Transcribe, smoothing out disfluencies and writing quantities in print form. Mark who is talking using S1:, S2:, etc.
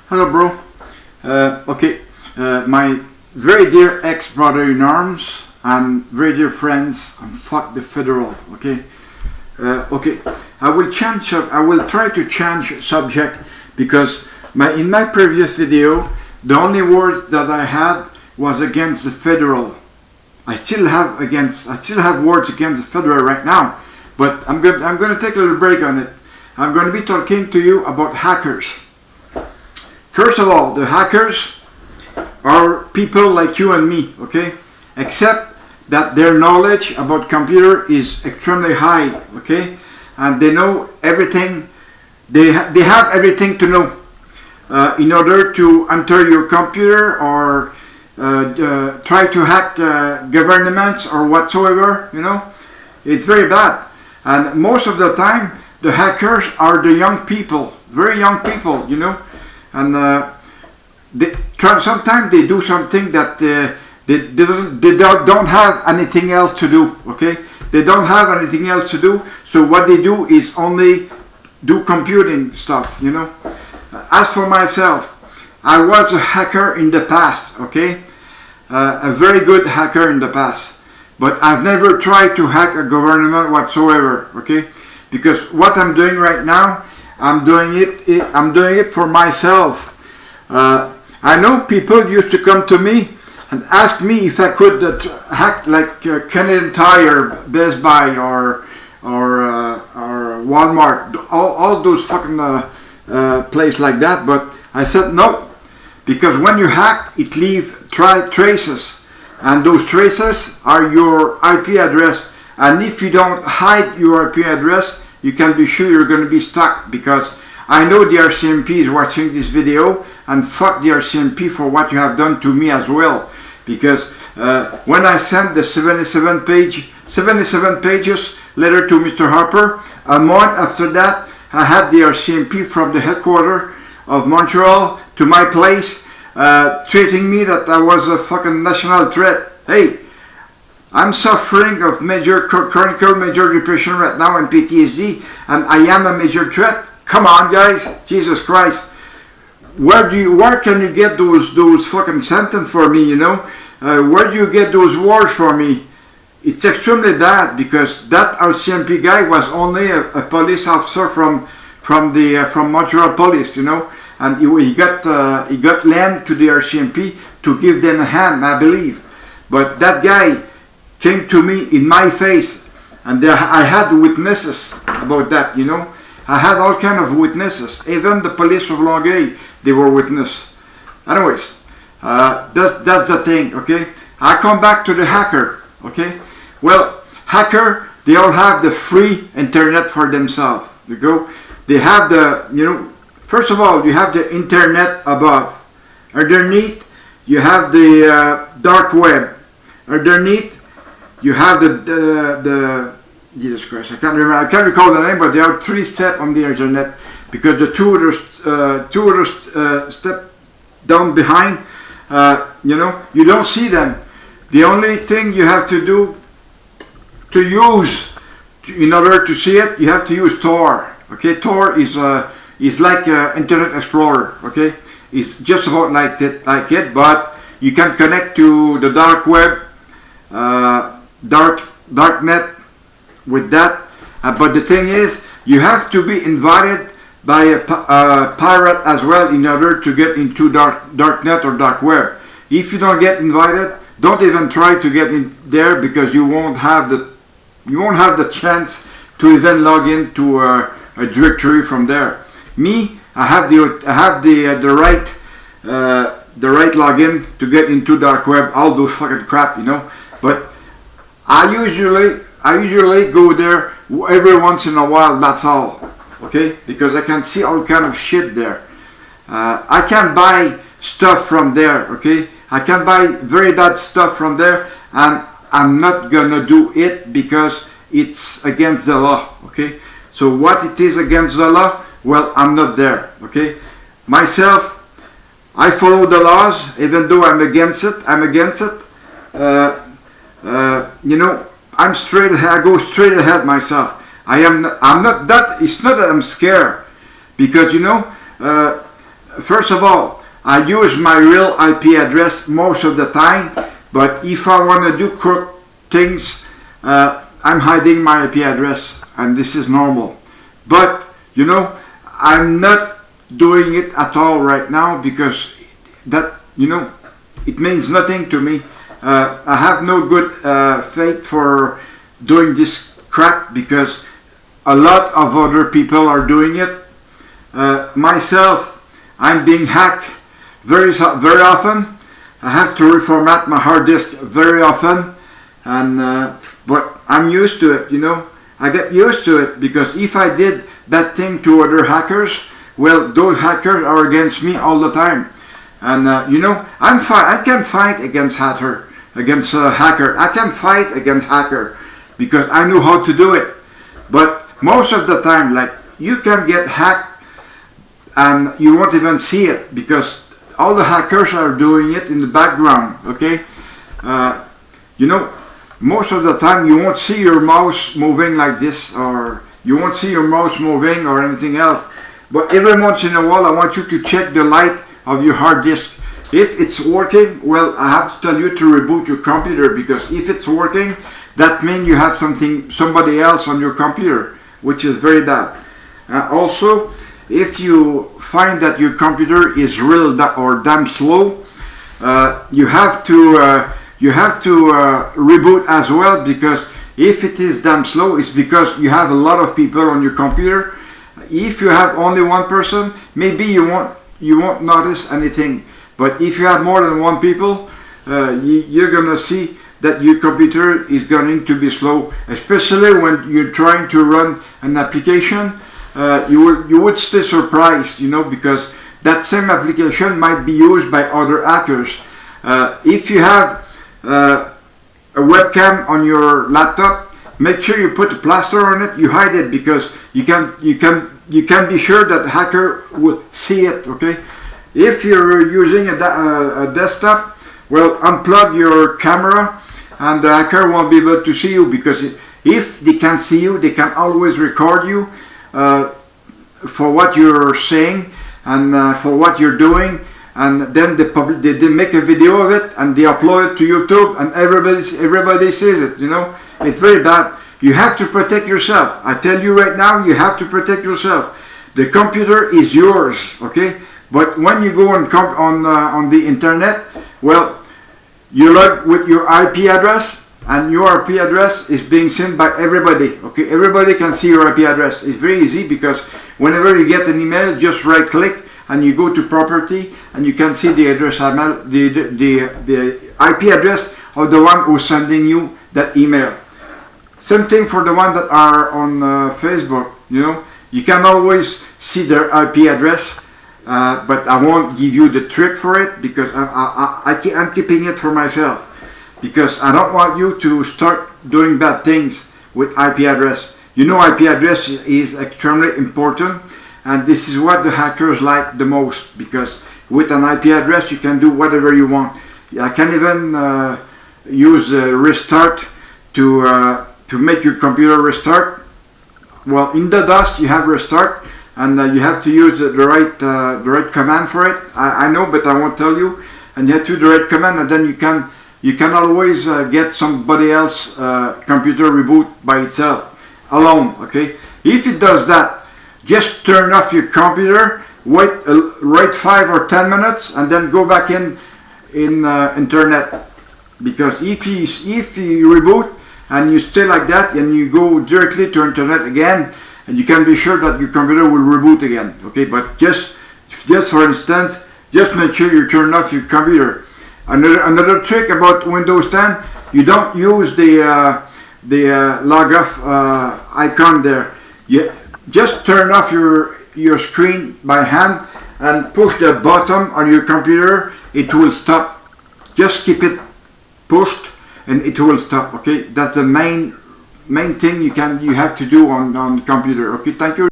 S1: Hello, bro. My very dear ex-brother-in-arms and very dear friends, and fuck the federal. I will try to change subject because in my previous video, the only words that I had was against the federal. I still have words against the federal right now, but I'm going to take a little break on it. I'm going to be talking to you about hackers. First of all, the hackers are people like you and me, okay? Except that their knowledge about computer is extremely high, okay? And they know everything. They have everything to know in order to enter your computer or try to hack governments or whatsoever, you know? It's very bad. And most of the time, the hackers are the young people, very young people, you know? And sometimes they do something that they don't have anything else to do, okay? They don't have anything else to do, so what they do is only do computing stuff, you know? As for myself, I was a hacker in the past, okay? A very good hacker in the past. But I've never tried to hack a government whatsoever, okay? Because what I'm doing right now, I'm doing it for myself. I know people used to come to me and ask me if I could hack like Canadian Tire, Best Buy, or Walmart, all those fucking places like that. But I said no, because when you hack, it leaves traces, and those traces are your IP address. And if you don't hide your IP address, you can be sure you're going to be stuck, because I know the RCMP is watching this video, and fuck the RCMP for what you have done to me as well. Because when I sent the 77 pages letter to Mr. Harper, a month after that, I had the RCMP from the headquarters of Montreal to my place, treating me that I was a fucking national threat. Hey, I'm suffering of chronic major depression right now and PTSD, and I am a major threat. Come on, guys, Jesus Christ. Where can you get those fucking sentences for me, you know? Where do you get those words for me? It's extremely bad, because that RCMP guy was only a police officer from Montreal Police, you know, and he got lent to the RCMP to give them a hand, I believe. But that guy came to me in my face, and I had witnesses about that, you know. I had all kind of witnesses. Even the police of Longueuil, they were witness. Anyways, that's the thing, okay? I come back to the hacker, okay? Well, hacker, they all have the free internet for themselves. They have the, you know, first of all, you have the internet above. Underneath, you have the dark web. Underneath, you have the Jesus Christ, I can't recall the name, but there are 3 steps on the internet, because the two other step down behind, you know, you don't see them. The only thing you have to do to use in order to see it, you have to use Tor. Okay, Tor is like Internet Explorer. Okay, it's just about like it, but you can connect to the dark web, dark net with that. But the thing is, you have to be invited by a pirate as well in order to get into dark net or dark web. If you don't get invited, don't even try to get in there, because you won't have the chance to even log into a directory from there. Me, I have the right login to get into dark web, all those fucking crap, you know. But I usually go there every once in a while. That's all, okay? Because I can see all kind of shit there. I can buy stuff from there, okay? I can buy very bad stuff from there, and I'm not gonna do it because it's against the law, okay? So what it is against the law, well, I'm not there, okay? Myself, I follow the laws, even though I'm against it. You know, I'm straight ahead. I go straight ahead myself. I'm not that. It's not that I'm scared, because you know, first of all, I use my real IP address most of the time, but if I want to do crook things, I'm hiding my IP address, and this is normal. But you know, I'm not doing it at all right now because that, you know, it means nothing to me. I have no good faith for doing this crap because a lot of other people are doing it. Myself, I'm being hacked very often. I have to reformat my hard disk very often, and but I'm used to it. You know, I get used to it because if I did that thing to other hackers, well, those hackers are against me all the time. And you know, I can fight against hacker. I can fight against hacker because I know how to do it. But most of the time, like, you can get hacked and you won't even see it because all the hackers are doing it in the background. Okay, you know, most of the time you won't see your mouse moving like this, or you won't see your mouse moving or anything else. But every once in a while, I want you to check the light of your hard disk. If it's working, well, I have to tell you to reboot your computer, because if it's working, that means you have somebody else on your computer, which is very bad. Also, if you find that your computer is real or damn slow, you have to reboot as well, because if it is damn slow, it's because you have a lot of people on your computer. If you have only one person, maybe you won't notice anything. But if you have more than one people, you're gonna see that your computer is going to be slow, especially when you're trying to run an application. You would stay surprised, you know, because that same application might be used by other hackers. If you have a webcam on your laptop, make sure you put a plaster on it. You hide it, because you can be sure that the hacker will see it. Okay. If you're using a desktop, well, unplug your camera and the hacker won't be able to see you, because if they can see you, they can always record you for what you're saying and for what you're doing, and then they make a video of it and they upload it to YouTube, and everybody sees it. You know, it's very bad. You have to protect yourself. I tell you right now, you have to protect yourself. The computer is yours, okay? But when you go on the internet, well, you log with your IP address, and your IP address is being seen by everybody. Okay, everybody can see your IP address. It's very easy, because whenever you get an email, just right click and you go to property, and you can see the address, the IP address of the one who's sending you that email. Same thing for the one that are on Facebook. You know, you can always see their IP address. But I won't give you the trick for it, because I'm keeping it for myself, because I don't want you to start doing bad things with IP address. You know, IP address is extremely important, and this is what the hackers like the most, because with an IP address you can do whatever you want. I can even use restart to make your computer restart. Well, in the DOS you have restart, and you have to use the right command for it. I know, but I won't tell you. And you have to do the right command, and then you can always get somebody else computer reboot by itself alone. Okay, if it does that, just turn off your computer, wait 5 or 10 minutes, and then go back in internet. Because if you reboot and you stay like that, and you go directly to internet again, and you can be sure that your computer will reboot again. Okay, but just for instance, just make sure you turn off your computer. Another trick about Windows 10, you don't use the log off icon there. You just turn off your screen by hand and push the button on your computer. It will stop. Just keep it pushed and it will stop. Okay, that's the main thing you have to do on the computer. Okay, thank you.